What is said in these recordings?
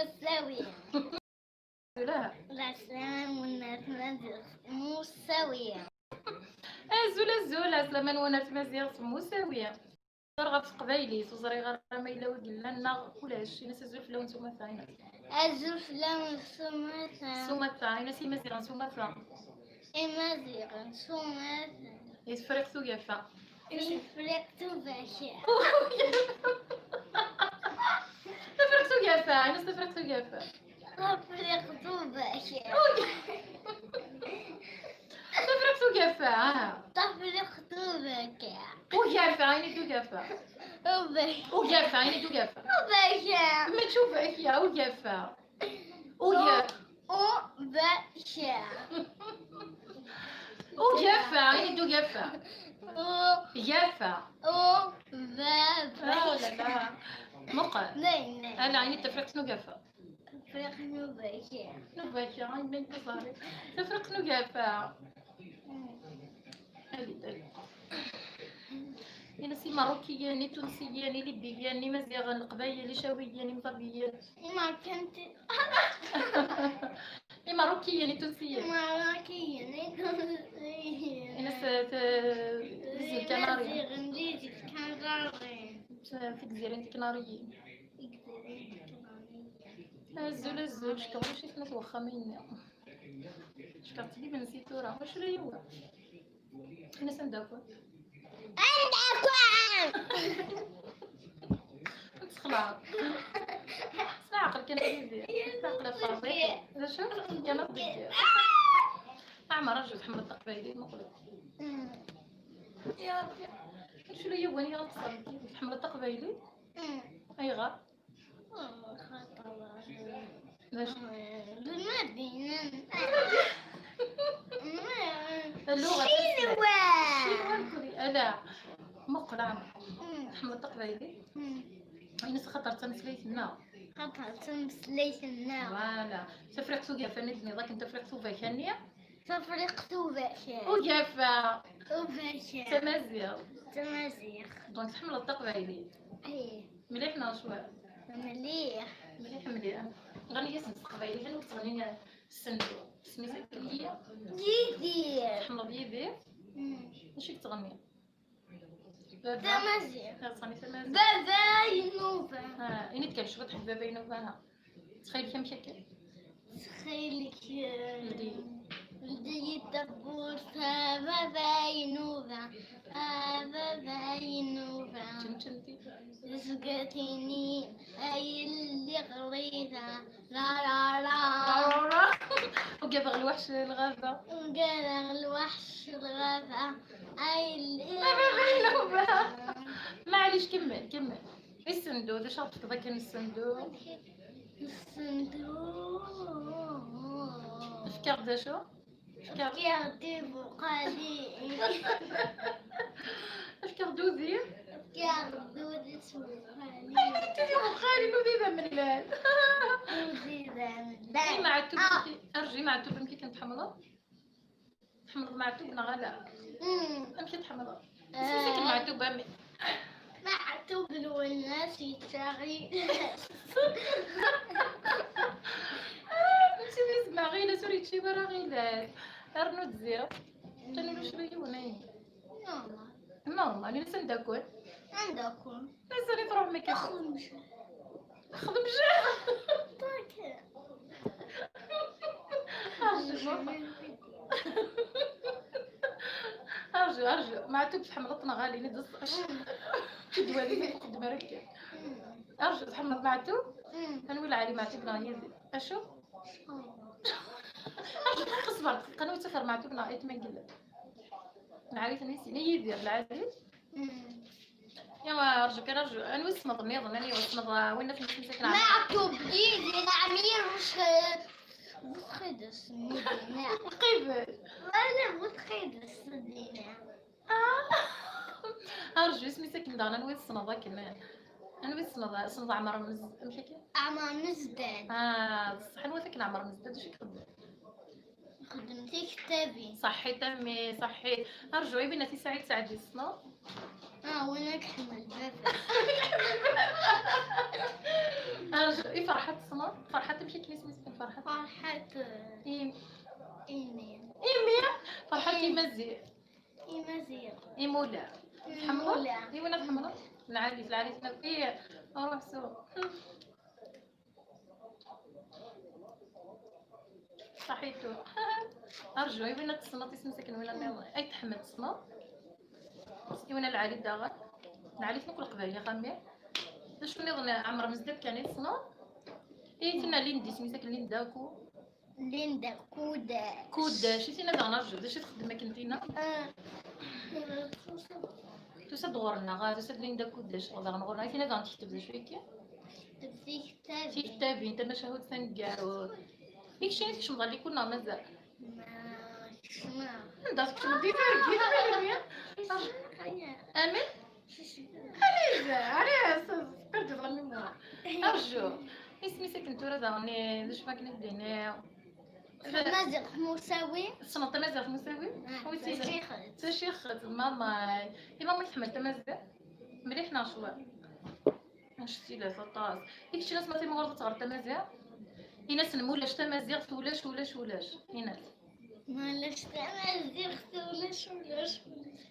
مساوية. لا العسلامة والناس مساوية. زولا سلامان ونات مزيغ مساوية. ترغب في قبايلي تزري غير ما إلا وقلنا لنا كلش ناس زول في لون سوما ثاينة الزلف لون سماثا. سوما ثاينة سي مزيغ سوما ثا إمازيغ سماثا. يتفرق ثقافة يفرقت باشا. تفرق ثقافة ناس تفرق ثقافة تفرقت باشا. تفرق ثقافة تفرقت باشا. وقافة عيني ثقافة وقافة عيني ثقافة باشا. ما تشوفك يا وقافة وقافة باشا. وقافة عيني ثقافة قافة لا لا مقع لا أنا عيني تفرق نقافة تفرقت باشا. نباشا عيني بنت صاري تفرق نقافة يعني سي ماروكياني تونسياني ليبياني مزيغ القبايلي شاوياني مطبياني ما كنت ماروكياني تونسياني مراكية ناس في الكنارية غنديتي كنغاري في الجزيرة الكناريين الزول شكون شي سنة واخا مني شكرت لي نسيتو راه واش راه هو الناس عندها تخلع سمع عقل كان يدير عقل فاضي لا شوف كان ضيق عمر رجل تحمل التقبايلي نقول يا ربي شنو هي وين غتصل تحمل التقبايلي اي غار لاش بالمدينة اللغة شنو لا مقلع تحمل التقبايلي الناس خطر تنسليت لنا خطر تمسليت النار. فوالا تفرق ثقافة ندني ضاك انت فرق ثقافة تفرقت باشا. وقافة وباشا. تمازيغ دونك تحمل التقبايلي ايه مليح ناشوا مليح مليح غني اسم التقبايلي هل تغني الصندوق سميتها هي جديد. تحمل بيدي اش تغني تمازيغ. تغني تمازيغ بابا ينوفا. إني تكلش تحب بابا ينوفاها تخيل كم شكل تخيلك لدي لدي تبوسها بابا ينوفا. بابا ينوفا. تمتمتي رزقتني أي اللي غريتها. لا لا لا وقابغ الوحش الغابة قال الوحش الغابة أي اللي معليش كمل الصندوق اش عرفتك كان الصندوق الصندوق فكر دا شو فكر يهدي بقالي فكر دوزي يهدو سبقالي تدي بخالي نوديدا من البال وزيدا مع التوب ارجي مع التوب يمكن كنت حمضه مع التوب نغلا يمكن تحمضه سميتك مع التوب امي معتوب والناس يتشاغي نمشي نسمع غيلا سوري تشي ورا غيلا ارنو تزير كانوا شريوني ماما انا نسن داكل عندكم نسني تروح مكان خدم ارجو ما عتوب تحملطنا غالي ندز تدوالي فوق المركب ارجو تحمل معتوب نولي علي معتوب نايزي اشوف اصبر قنوة سفر معتوب نايت ما نقول نعرف نسي يدير العادي يا ما ارجوك انا وسمض نظن اني وسمض وين في نسيت نعم معتوب يدي العمير وش بتخدس مدينة قبل ولا بتخدس مدينة ارجو اسمي ساكن دانا نوي الصنضه كمان انا وين صنضه عمر مشكل عمر مزداد صح انا وثك عمر مزداد وش يخدم خدمتي كتابي صحي تمي صحي ارجو بنتي سعيد الصنض وانا كحمل بابا ارجع اي فرحه الصمت فرحه تمشي كنيس مسكين فرحه فرحة اي إيمين فرحه مزيان إيمازيغ اي مولا مولا اي وين الحمراء العريس اي اروح سوق صحيتو ارجو اي وين التصنط يسمسكن وين اي تحمل التصنط اي وين العريس داغا العريس نقول قبايله خامي شنو نظن عمر مزدك كان يتصنط اي تنا ليندي سميتك لينداكو ليندا كودا كود شتي انا نرجو باش تخدم كنتينا تسد غورنا غا تسد ليندا كوداش غدا غنغورنا كاين هذا تكتب شويه في في كتابي كتابي انت مشاهد ثنكارو ديك الشيء كيش مغالي كنا مازال ما شما عندك شنو دير امين عريس قرد ظلمي مورا ارجو اسمي ساكن تورا داني واش ما كنبدينا مازق مساوي السنة مازال مساوي ويتي شيخت تشيخ ماما ماما تحمل تمازال مليح ناشوا شتي لا فطاس ديك الشيء ناس ما تيمغرض تغرد تمازال ناس نمولاش تمازال ولاش ناس مالاش مازق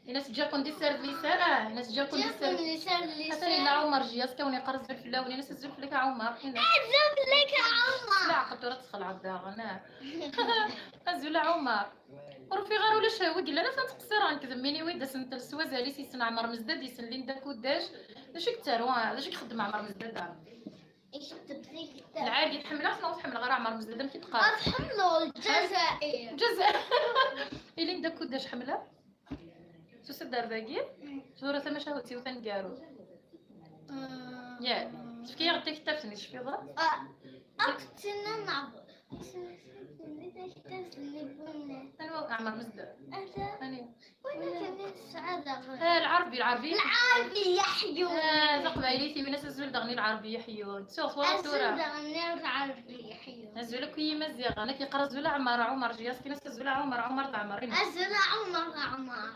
ناس جاكم دي سيرفيس ناس جاكم دي سيرفيس حتى لا عمر جياس كوني قرز بالفلاوني ناس الزلف لك عمر عزم لك عمر لا عقلت راه تدخل على الداغنا ازول عمر ورفي غير ولا شهوي قال انا تنتقصر نكذب ميني ويدا سنت السوازالي سيسن عمر مزداد يسن ليندا كوداش داش يكثروا داش يخدم عمر مزداد يكتب فيك العادي تحملها شنو تحمل غير عمر مزداد ما كيتقار أفحملو الجزائر جزاء ليندا كوداش حملها سوسه درداكي زوره ثما شهوتي وثنقارو يا شكي غدي كتابتني شفي ضرب أقتنا نعبر انا عمر مزداد انا وين كان السعادة العربي العربي يحيون تقبايليتي من الزول دغني العربي يحيون شوف صورة الزول دغني العربي يحيون الزول كي مزيغ انا كيقرا زول عمر جياس كي ناس زول عمر تعمرين الزول عمر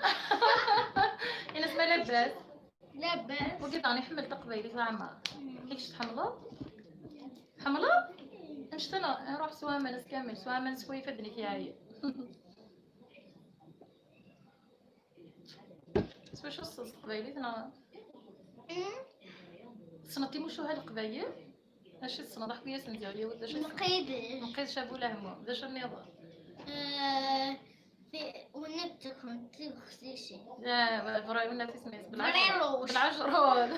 انا اسمها لاباس لاباس وقيت راني حملت قبايلي عمر كيفاش حملة نشتا نروح سوامن كامل سوامن شوي فدني فيها واش الصوص قبايلي انا صنتي مشو هاد القبايل اش الصنا حكايه سنديالي واش نقيد شابو لهمو واش النظام ونبتكم تخسيشي لا فراي ولا تسميس بالعجروش بالعجرون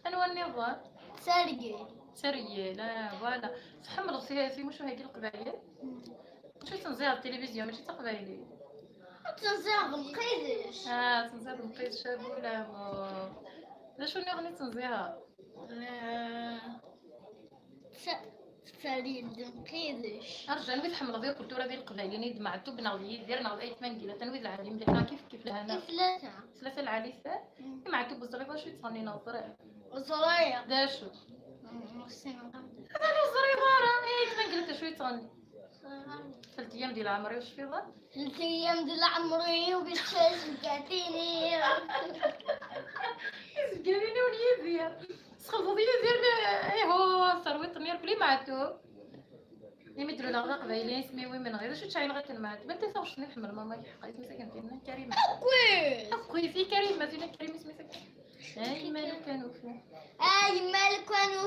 انو النظام سريه لا فوالا تحملوا في مشو هادي القبايل شو تنزير التلفزيون ماشي تقبايلي تنزير مقيدش تنزير مقيد شابو لهمو لا شو نغني تنزيها سريد مقيدش ارجع نويد حمل ديال الكولتورا ديال القبايل نيد معتو بنغلي دير نغلي اي ثمان كيلو تنويد العالم ديالنا كيف لهنا ثلاثه العريسات معتو بزريبه شويه تصني ناظره وصرايا داشو هذا الزريبه اي 8 كيلو شويه تصني 3 ايام ديال عمري واش في ظن 3 ايام ديال عمري وبالشاش قاعديني قاليني ولي ديال سخلطوا ديال ايهو ثروت نير بلي معتو يمدروا لها قبايلين سمي وين من غير شو تشاين غير المعت ما تنساوش نحمل ماما حقيت مسكين فينا كريمه اخوي في كريمه فينا كريمه سميتك اي مالك كانوا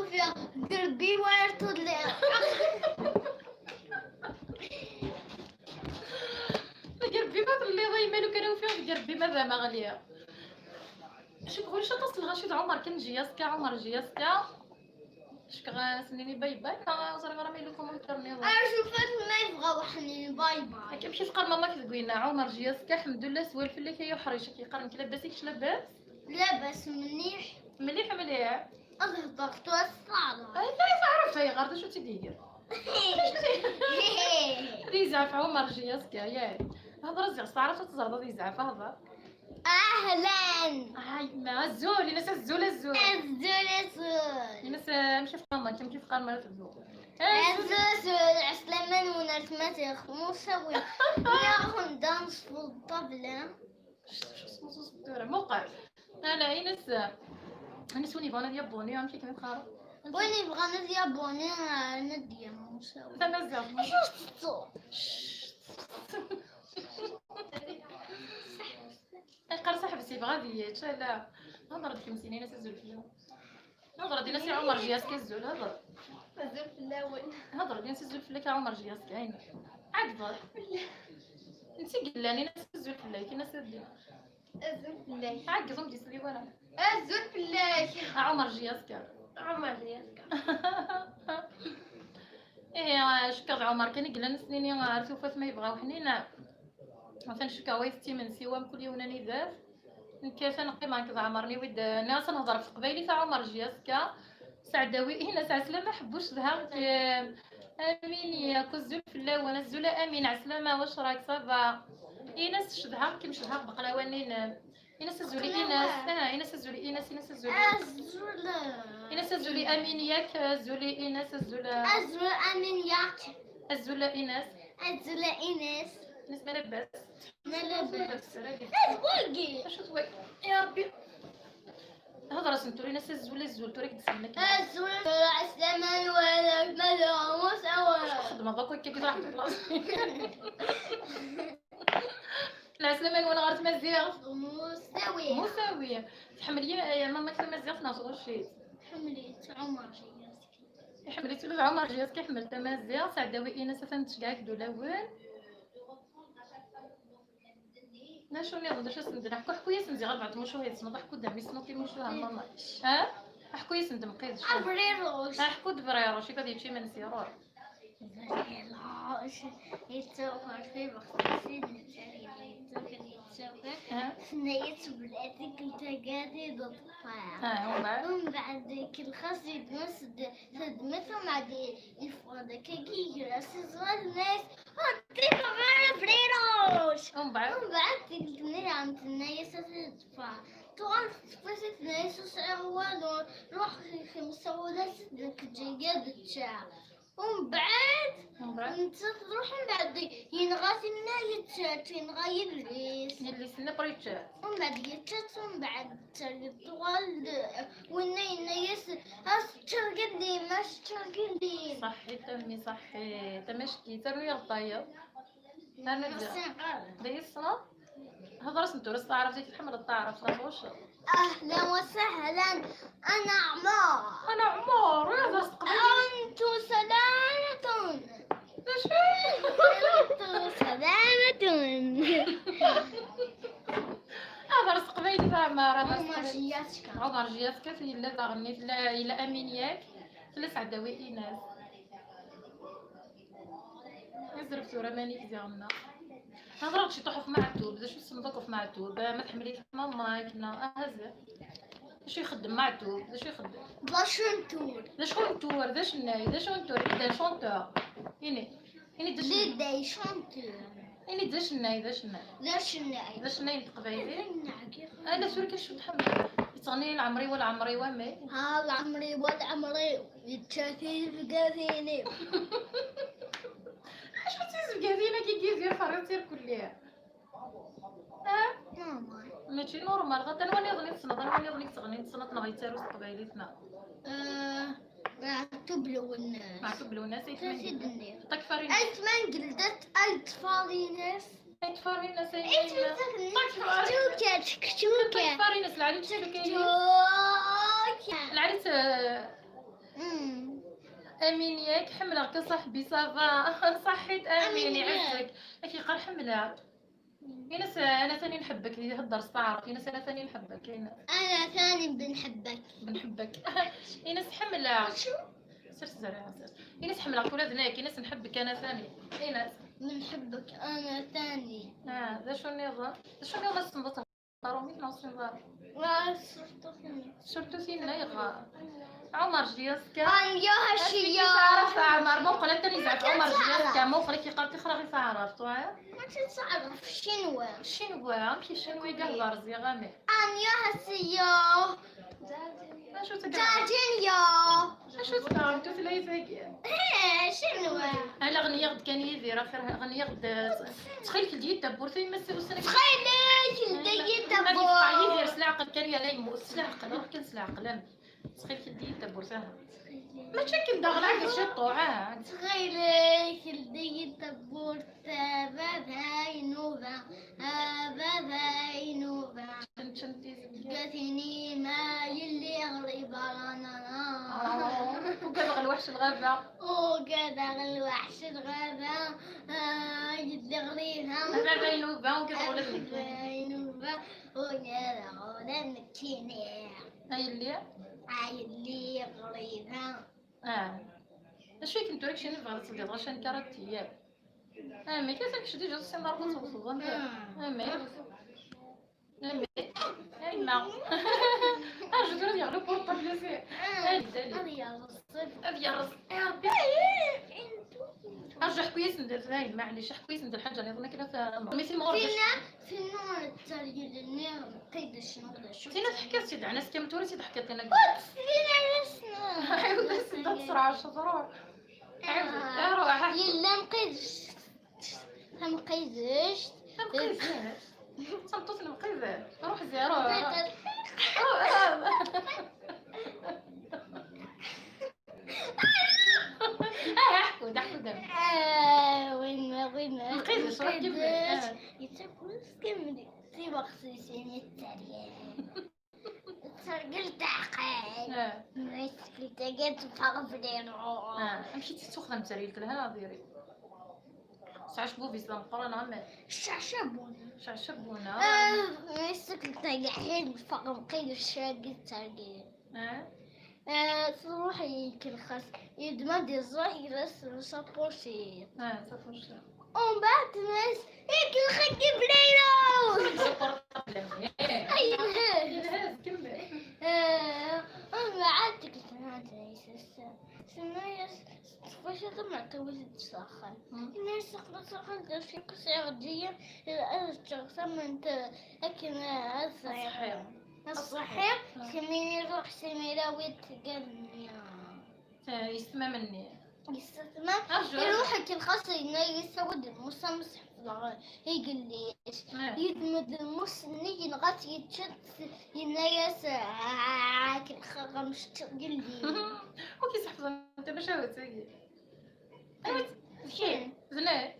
فيها قربي وارتو لي قربي ما اللي ضي مالو كانوا فيها قربي ماذا ما غاليه شو تقول شو تصل غاشي عمر كان جياسكا عمر جياسكا شكرا سنيني باي باي وصار غير ميلو كومونتير شوفت ما يبغاو حنين باي باي كيمشي تقال ماما كتقولنا عمر جياسكا الحمد لله سوالف اللي كيحريش كيقارن كي لاباسك لاباس لاباس مليح ضغط الصالة لا تعرف هي غير شو تدير ريزاف عمر جياسكا ياك هضر زيغ تعرف تزرد ريزاف هضر اهلا ما الزول ناس الزول الزول ناس ماشي في قمه كيف قال الزول الزول عسلمان وناس ما تخمو سوي ناخذ دانس في الطبلة شو اسمه موقع لا ناس وني بانا ديال بوني كيما تخارج وين يبغى ندي ابوني ندي مساوي انت مزيان قال صاحبي سي بغادي لا هضر ديك مسينين تزول فيها هضر دينا سي عمر جياس كيزول هضر الزول في الاول هضر دينا تزول في لك عمر جياس كاين عاد ضر انت قلاني ناس تزول في الله كي ناس دينا الزول في الله عاد قزم دي سلي ولا الزول في الله عمر جياس كان عمر ريالك ايه شكر عمر كان قلنا سنيني عرفتو فات ما يبغاو حنينا مثلا شكا ويستي من سوام كل يوناني ذات كيف نقيم كذا عمرني ود ناس نهضر في قبايلي تاع عمر جياسكا سعداوي هنا ساعه سلامه حبوش ظهر امين يا كزول في الله وانا الزوله امين عسلامه واش راك صافا ايناس شدها كيمشي لها بقلاوانين ايناس الزولي ايناس الزولي ايناس الزولي الزول ايناس الزولي امين ياك الزولي ايناس الزوله الزول امين ياك الزوله ايناس الزول ايناس بالنسبه لباس ملابس الزولقي اش توي يا ربي هضره سنتوري ناس الزوله الزول توريك تسمك الزول عسلامة ولا مدعوس أولا خدمه باكو كي راح تخلص العسلامه وانا غارت مزيغ مساويه تحملي يا ماما كلمه مزيغ ناصور شي حمليت عمر جياسكي حملتي له عمر جيات كي حملت مزيغ سعداوي ايناس تنتشكاك دولاوين ناشو نيض شو سندنا حكو حكويا سندي غير بعد مشو هي تصنط حكو دامي سنو كي مشو ماما ها حكويا سندم قيد عبريروش حكو دبريرو شي كدي تشي من سيرور بريروش يتصور في بختي ثنيت بلاتي كنت قاعدة ضطفاها ومن بعد ومن بعد ذيك الخاص يدمس خدمتهم عادي يفوضك كي راسي صغار الناس هاتي غير بريروش ومن بعد ومن بعد تقلتني عم تنايا ستدفع طبعا فسيت ناس وسعوان روح خمسة ولا ستك جياد تشاع ومن بعد انت تروح من بعد ينغاسي النايا ينغاي الريس اللي سنة بريتشات ومن بعد يتشات ومن بعد طوال والنايس هاس تشرقلي ماش تشرقلي صحي تمي صحي تمشكي تروي الطيب دايس الصلاة هذا رسم تورس تعرف زي الحمل الطعرف صافوش اهلا وسهلا انا عمار انا عمار هذا استقبل انتو سلامة انتو سلامة هذا رزق قبيل عمار عمر جياسكا عمر جياسكا في لا غنيت لا الى امين ياك ثلاث عداوي ايناس يزرب سوره ماني كزيرنا هضرت شي طحف معتوب باش نصندوق في معتوب ما تحملي ماما كنا هزه باش يخدم معتوب باش يخدم باش نتور ذا شونتور ذا شناي ذا شونتور ذا شونتور يعني ذا لي داي شونتور يعني ذا شناي ذا شناي لا شناي ذا شناي تقبايلي نعقل انا سوري شو تحمل يتصغني العمري ولا عمري وامي ها العمري والعمري يتشافي في قاثيني شو تيز بقاذينا كي كيزير فرنسير كلها ماما ماشي نورمال غدا انا وني ظنيت تصنط انا وني ظنيت تغني تصنط نغي تاروس قبايلتنا تبلو الناس مع كبلو الناس تزيد الناس طاك فارين أنت من قلدت أنت فارينس طاك فارين أنت ساينا كتوكة كتوكة فارين العريس كاين كتوكة العريس امين ياك حملها كصاحبي صافا صحيت امين يعزك كي قال حملها ينس انا ثاني نحبك يهضر تعرف ينس انا ثاني نحبك ينس أنا ثاني بنحبك ينس حملها سير زرع ينس حملها كل هذناك ينس نحبك انا ثاني ينس بنحبك أنا ثاني ذا شو النظام ذا شو النظام استنبط رومي ناصر نظام شرطو فينا يغا عمر جياسكا أيوه هالشيء عرفت عمر مو قلت لي زعت عمر جياسكا مو قلت لي قلت خرا غير عرفت ما تتعرف شنو كي شنو يقهر زي غامي أيوه هالشيء شو تعجين يا شو تفهمتو ثلاثة شنو هلا غنية غد كان يدير اخر غنية غد تخيل كل ديت دبور ثاني مسي وسنة تخيلي الديت غادي دبور يقطع يدير سلاعقل كان يا لا يموت سلاعقل روح كان سلاعقل تخيل كل ديت دبور ساهل ما تشكل داغ عندك شي طوعه تخيلي كلدي تبورت باباينوبا باباينوبا شنتي قاتني ما يلي غريبة رانا وكذا الوحش الغابه وكذا الوحش الغابة يلي غريبة باباينوبا وكذا ولدك باباينوبا وكذا غولن كيني هاي اللي يلي غريبة اش فيك انت راكشي نبغى تصدي غاشن كارتي ياك مي كاسك شدي جوج سن ضربه توصل انت مي ما اجي ترى يغلب بورطابل سي هذه الرص يا ربي ارجع كويس ندير زين معليش كويس ندير حاجه اللي ظنك كذا ميسي مغربش فينا الترجيل النير قيد شنو سينا حكيت سيد عنا سكيم توري سيد حكيت لنا فينا رسنا ايوا بس بسرعه شطروح ايوا روح يلا مقيدش مقيدش صمتوت نقيد روح زي روح احكوا دم وين مقيدش روح كيف يتاكل كملي سي بخصيصين التريان الترجل تعقل مشكل تجد فغفلينو مشيتي تخدم تريلك لها ديري ساعش بوفي سلام قران عمل شعشبونا شعشبونا مشكل تجحين فغم قيد الشاقي الترجل تروح يمكن خاص يدمد الزراح يرسل سابورشي سافرش ومن بعد الناس هيك الخدي بليلو ايوه كمل ومن بعد تكتنات سنايس فاش طمع توزد تسخن الناس تسخن تشي قصير جيا تغسل انت لكن الصحيح سميني يروح سميرة ويتقنيا يسمى مني يستثمر يروح الخاص إنه يسود المسمس يقول لي يدمد المس نيجي نغات يتشد ينايس كل خرمش تقول لي وكي صحفظ انت باش هو تسقي شين زنا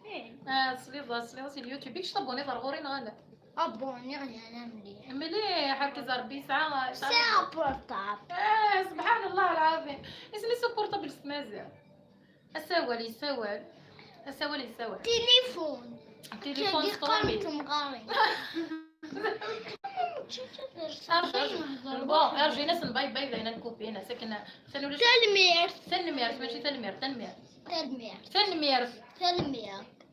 صليضه اليوتيوب بيك طبوني ضرغورين غالا أبوني أنا مليح مليح هكا زربي ساعة سابورتاب سبحان الله العظيم اسمي سبورتابل سمازة السوالي تليفون سطورمي ارجي ناس باي بينا نكوبي هنا ساكنه تنمير ماشي تنمير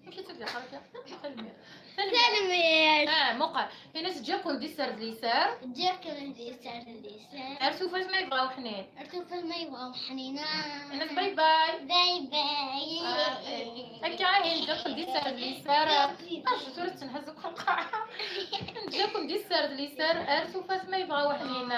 ماشي تدير حركه تلمير موقع في ناس تجاكم دي سرد اليسار ارسو فاش ما يبغاو حنين حنينة الناس باي باي باي هكا هي جاكم دي سرد اليسار اش صورة تنهزكم قاعة جاكم دي سرد اليسار ارسو فاش ما يبغاو حنين